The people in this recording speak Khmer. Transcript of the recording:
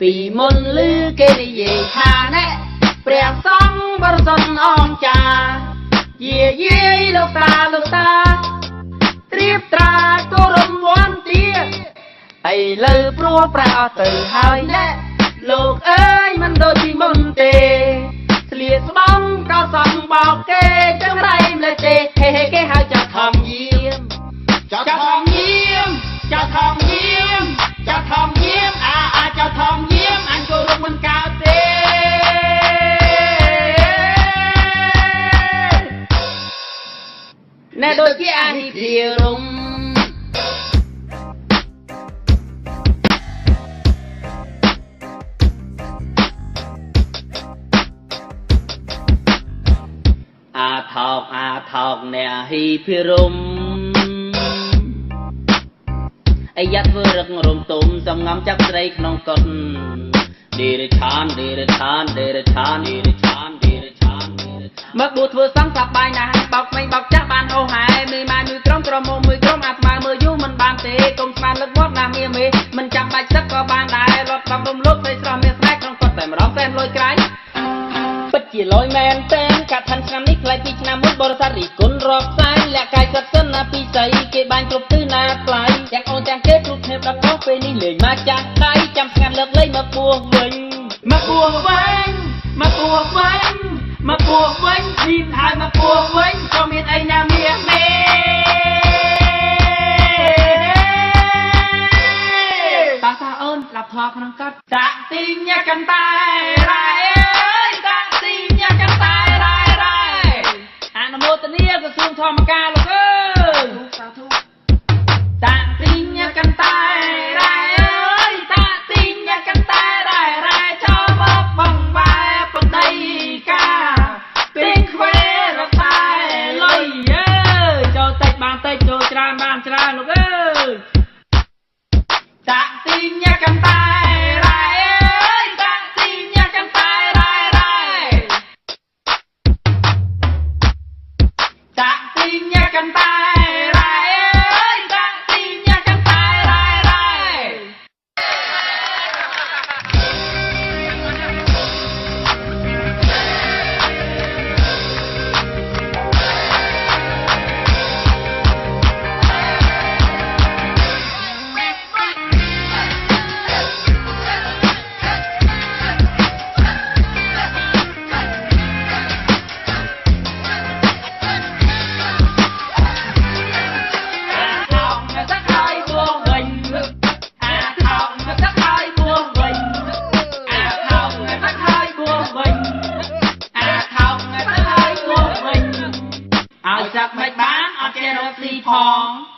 ពីមុនឮគេនិយាយថាណែព្រះសង្ឃបរិសុទ្ធអង្គចាយាយាយលោកតាត្រៀបត្រាគោរពវន្តាឥឡូវព្រោះប្រអត់ទៅហើយណែលោកអើយមិនដូចពីមុនទេស្លៀកស្បង់ក៏សង់បោកគេចង្រៃម្លេះទេហេគេហៅចាថងយាមចាថងយាមចាថងយាមចាថងយាមចាថងយាមអញគោរពមិនកើតទេណែដូចជាអាហិភិរមអាថោកអ្នកហ៊ីភិរមអាយ៉ាធ្វើរឹករំទុំសំងំចាក់ស្រីក្នុងកុដឌីរឆានមកបួធ្វើសង្ឃសប្បាយណាស់បោកមេងបោកចាស់បានហោហែមេម៉ាយមួយក្រុមក្រមុំមួយក្រុមអាត្មាមើលយូរមិនបានទេកុំស្មានលឹកវត្តណាស់មេមិនចាំបាច់សឹកក៏បានដែររត់បំរំលោកស្រីស្រស់មានស្នេហ៍ក្នុងកុដតែម្ដងតែលុយក្រៃពិតជាលយមែនតែកាត់ឋានឆ្នាំនេះខ្ល้ายពីឆ្នាំមុនបរិស័ទរីគុណរាប់ផ្សាយលក្ខកាយសិតសិនណាពីស្អីគេបាញ់គ្រប់ទិសណាផ្លាយទាំងអូនទាំងគេគ្រប់គ្នាដល់ខុសពេលនេះលេងមកចាស់ដៃចាំស្ងាត់លើកលែងមកពោះវិញមកពោះវិញពីហើយមកពោះវិញក៏មានអីណាមានទេតាអូនស្លាប់ធေါ်ក្នុងកត់តាទីញ៉ាកន្តែរ៉ែតាទីញ៉ាកន្តែរ៉ែអនុមោទនាក្រសួងធម្មការលោកអើយសាធុតាទីញ៉ាកន្តែរ៉ែតាទីញ៉ាកន្តែរ៉ែចូលមកបងបែបប្តីកាពេញខ្វែរតែលុយអើយចូលតិចបានតិចចូលច្រើនបានច្រើនលោកអើយតាទីញ៉ាកន្តែរ៉ែតាទីញ៉ាកន្តែរ៉ែតាទីញ៉ាកន្តែរ៉ែតាទីញ៉ាកន្តែរ៉ែឲ្យចាប់មិនបានអត់ចេះរកស៊ីផង